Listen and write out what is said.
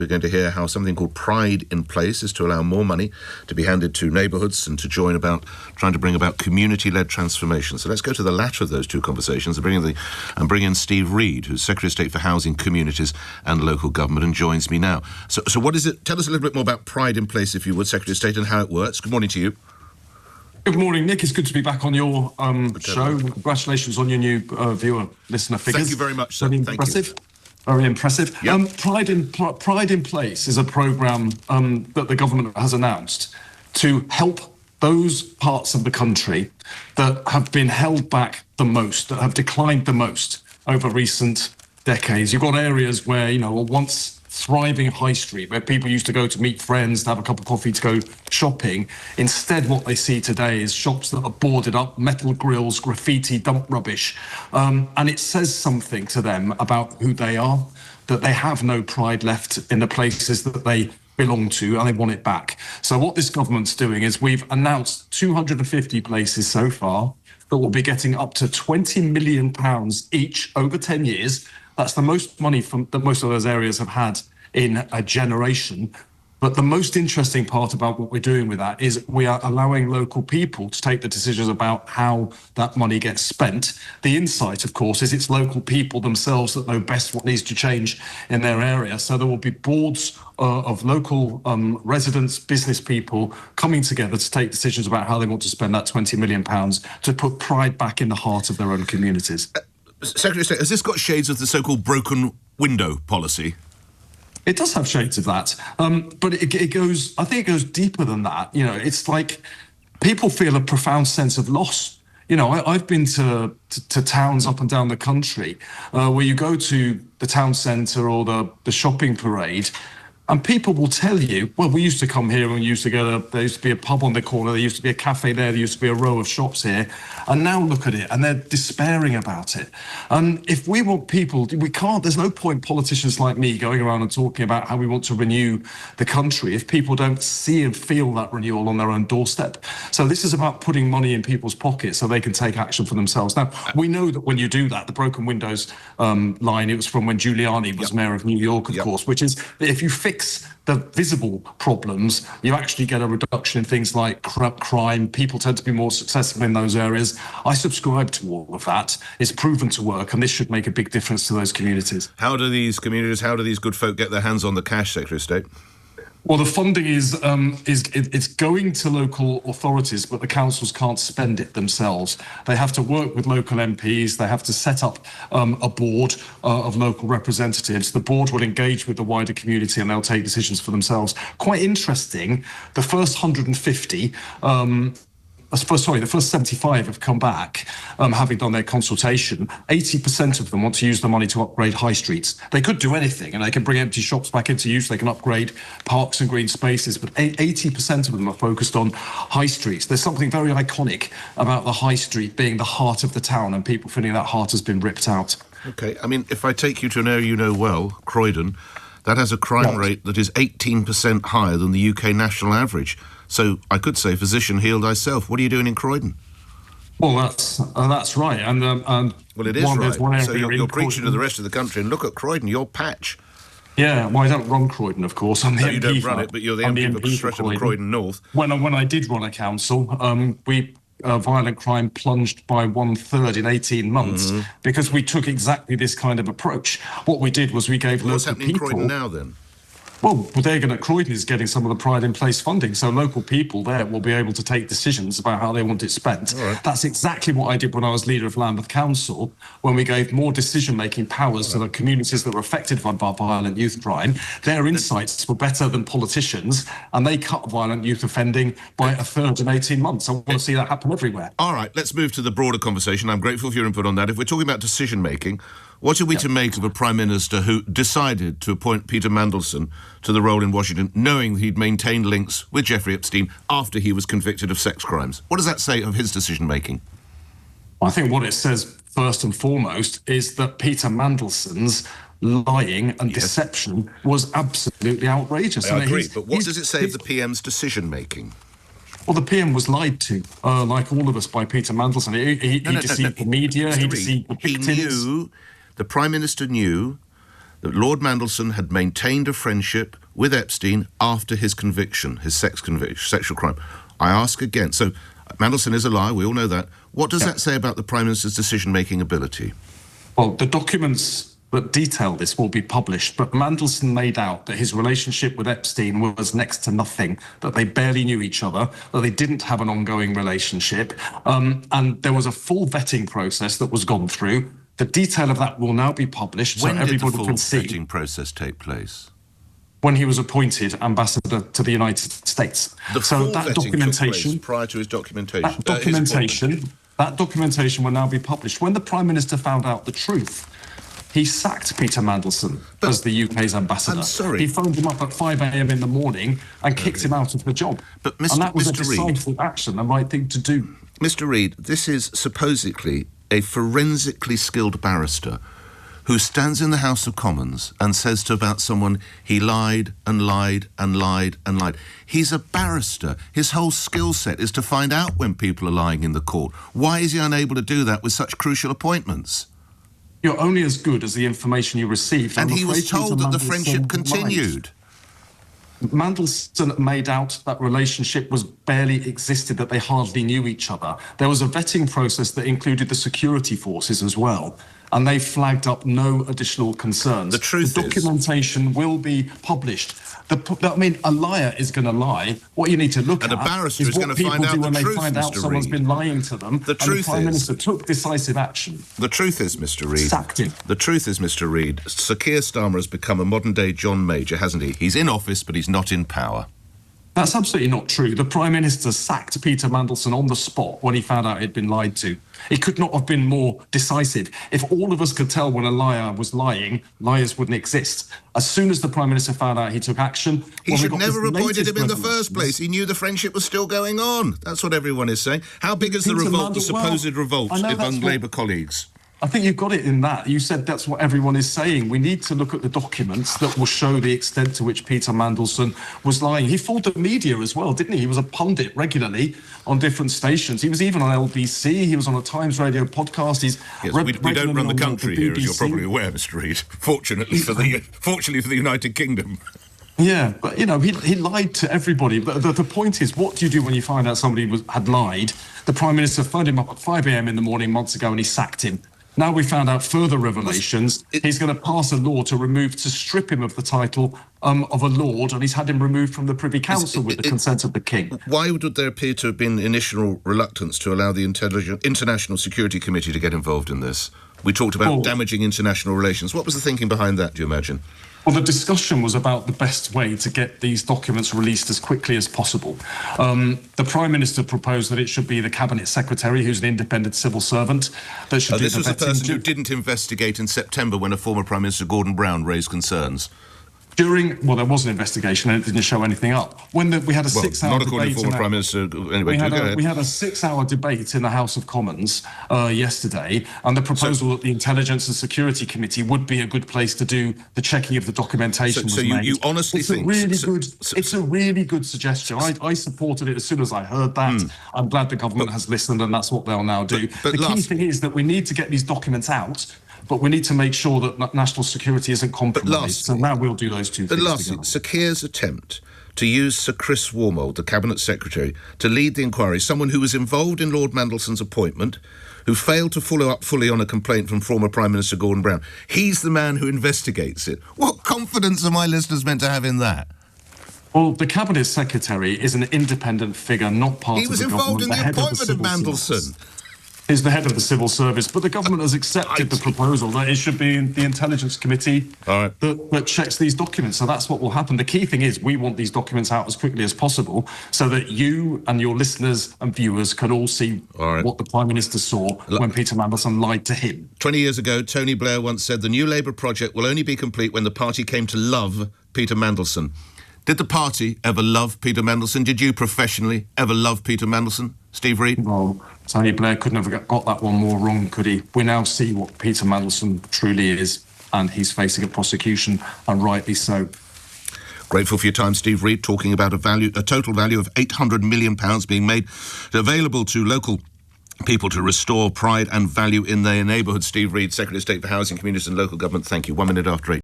We're going to hear how something called Pride in Place is to allow more money to be handed to neighbourhoods and to join about trying to bring about community-led transformation. So let's go to the latter of those two conversations and bring in Steve Reed, who's Secretary of State for Housing, Communities and Local Government, and joins me now. So what is it? Tell us a little bit more about Pride in Place, if you would, Secretary of State, and how it works. Good morning to you. Good morning, Nick. It's good to be back on your show. Congratulations on your new listener figures. Thank you very much, sir. Very impressive. Very impressive. Yep. Pride in Place is a programme that the government has announced to help those parts of the country that have been held back the most, that have declined the most over recent decades. You've got areas where, once thriving high street, where people used to go to meet friends, to have a cup of coffee, to go shopping. Instead, what they see today is shops that are boarded up, metal grills, graffiti, dump rubbish. And it says something to them about who they are, that they have no pride left in the places that they belong to, and they want it back. So what this government's doing is we've announced 250 places so far that will be getting up to £20 million each over 10 years. That's the most money that most of those areas have had in a generation. But the most interesting part about what we're doing with that is we are allowing local people to take the decisions about how that money gets spent. The insight, of course, is it's local people themselves that know best what needs to change in their area. So there will be boards of local residents, business people coming together to take decisions about how they want to spend that £20 million to put pride back in the heart of their own communities. Secretary of State, has this got shades of the so-called broken window policy? It does have shades of that, but it goes. I think it goes deeper than that. It's like people feel a profound sense of loss. I've been to towns up and down the country where you go to the town centre or the shopping parade, and people will tell you, well, we used to come here and we used to there used to be a pub on the corner, there used to be a cafe there used to be a row of shops here, and now look at it, and they're despairing about it. And if we want people, we can't, there's no point politicians like me going around and talking about how we want to renew the country if people don't see and feel that renewal on their own doorstep. So this is about putting money in people's pockets so they can take action for themselves. Now, we know that when you do that, the broken windows line, it was from when Giuliani was mayor of New York, of course, which is if you fix the visible problems, you actually get a reduction in things like crime. People tend to be more successful in those areas. I subscribe to all of that. It's proven to work, and this should make a big difference to those communities. How do these good folk get their hands on the cash, Secretary of State? Well, the funding is going to local authorities, but the councils can't spend it themselves. They have to work with local MPs. They have to set up a board of local representatives. The board will engage with the wider community and they'll take decisions for themselves. Quite interesting, the first 150... the first 75 have come back, having done their consultation. 80% of them want to use the money to upgrade high streets. They could do anything, and they can bring empty shops back into use. They can upgrade parks and green spaces, but 80% of them are focused on high streets. There's something very iconic about the high street being the heart of the town, and people feeling that heart has been ripped out. OK, I mean, if I take you to an area you know well, Croydon, that has a crime rate that is 18% higher than the UK national average. So I could say, physician, heal thyself. What are you doing in Croydon? Well, that's right. And well, it is right. So you're preaching to the rest of the country, and look at Croydon, your patch. Yeah, well, I don't run Croydon, of course. I'm the MP. You don't run it, but you're the MP for Croydon North. When I did run a council, violent crime plunged by 1/3 in 18 months because we took exactly this kind of approach. What we did was we gave local people... What's happening in Croydon now, then? Well, Croydon is getting some of the Pride in Place funding, so local people there will be able to take decisions about how they want it spent. Right. That's exactly what I did when I was leader of Lambeth Council, when we gave more decision-making powers to the communities that were affected by violent youth crime. Their insights were better than politicians, and they cut violent youth offending by 1/3 in 18 months. I want to see that happen everywhere. All right, let's move to the broader conversation. I'm grateful for your input on that. If we're talking about decision-making, what are we to make of a Prime Minister who decided to appoint Peter Mandelson to the role in Washington, knowing he'd maintained links with Jeffrey Epstein after he was convicted of sex crimes? What does that say of his decision-making? I think what it says, first and foremost, is that Peter Mandelson's lying and deception was absolutely outrageous. I agree, but what does it say of the PM's decision-making? Well, the PM was lied to, like all of us, by Peter Mandelson. He deceived the media, he deceived the victims. The Prime Minister knew that Lord Mandelson had maintained a friendship with Epstein after his conviction, his sexual crime. I ask again, so Mandelson is a liar, we all know that. What does that say about the Prime Minister's decision-making ability? Well, the documents that detail this will be published, but Mandelson made out that his relationship with Epstein was next to nothing, that they barely knew each other, that they didn't have an ongoing relationship, and there was a full vetting process that was gone through. The detail of that will now be published so everybody can see. When did the full vetting process take place? When he was appointed ambassador to the United States. So that documentation prior to his documentation. That documentation will now be published. When the Prime Minister found out the truth, he sacked Peter Mandelson as the UK's ambassador. I'm sorry. He phoned him up at 5 a.m. in the morning and kicked him out of the job. But and that was a decisive action, the right thing to do. Mr. Reid, this is supposedly a forensically skilled barrister who stands in the House of Commons and says to about someone, he lied and lied and lied and lied. He's a barrister. His whole skill set is to find out when people are lying in the court. Why is he unable to do that with such crucial appointments? You're only as good as the information you received. And he was told that the friendship continued. Mandelson made out that relationship was barely existed, that they hardly knew each other. There was a vetting process that included the security forces as well, and they flagged up no additional concerns. The truth is, documentation will be published. I mean, a liar is going to lie. What you need to look at a barrister is what people do when they find out Mr. someone's Reid. been lying to them. The truth and the Prime Minister took decisive action. The truth is, Mr. Reid. Sacked him. The truth is, Mr. Reid, Sir Keir Starmer has become a modern-day John Major, hasn't he? He's in office, but he's not in power. That's absolutely not true. The Prime Minister sacked Peter Mandelson on the spot when he found out he'd been lied to. He could not have been more decisive. If all of us could tell when a liar was lying, liars wouldn't exist. As soon as the Prime Minister found out, he took action. He should never have appointed him in the first place. He knew the friendship was still going on. That's what everyone is saying. How big is the revolt, the supposed revolt among Labour colleagues? I think you've got it in that. You said that's what everyone is saying. We need to look at the documents that will show the extent to which Peter Mandelson was lying. He fooled the media as well, didn't he? He was a pundit regularly on different stations. He was even on LBC. He was on a Times Radio podcast. We don't run the country here, as you're probably aware, Mr. Reid. Fortunately for the United Kingdom. Yeah, but, you know, he lied to everybody. The point is, what do you do when you find out somebody had lied? The Prime Minister phoned him up at 5 a.m. in the morning months ago and he sacked him. Now we found out further revelations. He's going to pass a law to strip him of the title of a lord, and he's had him removed from the Privy Council with the consent of the King. Why would there appear to have been initial reluctance to allow the International Security Committee to get involved in this? We talked about damaging international relations. What was the thinking behind that, do you imagine? Well, the discussion was about the best way to get these documents released as quickly as possible. The Prime Minister proposed that it should be the Cabinet Secretary, who's an independent civil servant, that should do the vetting. This was the person who didn't investigate in September when a former Prime Minister, Gordon Brown, raised concerns. There was an investigation and it didn't show anything up. We had a 6-hour not according to former Prime Minister. Anyway, we had a 6-hour debate in the House of Commons yesterday, and the proposal that the Intelligence and Security Committee would be a good place to do the checking of the documentation was made. You honestly think... It's a really good suggestion. I supported it as soon as I heard that. I'm glad the government has listened, and that's what they'll now do. The key thing is that we need to get these documents out, but we need to make sure that national security isn't compromised. So now we'll do those two things together. Sir Keir's attempt to use Sir Chris Wormold, the Cabinet Secretary, to lead the inquiry, someone who was involved in Lord Mandelson's appointment, who failed to follow up fully on a complaint from former Prime Minister Gordon Brown. He's the man who investigates it. What confidence are my listeners meant to have in that? Well, the Cabinet Secretary is an independent figure, not part of the government. He was involved in the appointment of Mandelson. Is the head of the civil service, but the government has accepted the proposal that it should be the Intelligence Committee that checks these documents. So that's what will happen. The key thing is we want these documents out as quickly as possible so that you and your listeners and viewers can all see what the Prime Minister saw when Peter Mandelson lied to him. 20 years ago, Tony Blair once said the New Labour project will only be complete when the party came to love Peter Mandelson. Did the party ever love Peter Mandelson? Did you professionally ever love Peter Mandelson? Steve Reid? Well, Tony Blair couldn't have got that one more wrong, could he? We now see what Peter Mandelson truly is, and he's facing a prosecution, and rightly so. Grateful for your time, Steve Reid, talking about a total value of £800 million being made available to local people to restore pride and value in their neighbourhood. Steve Reid, Secretary of State for Housing, Communities and Local Government. Thank you. 1 minute after 8.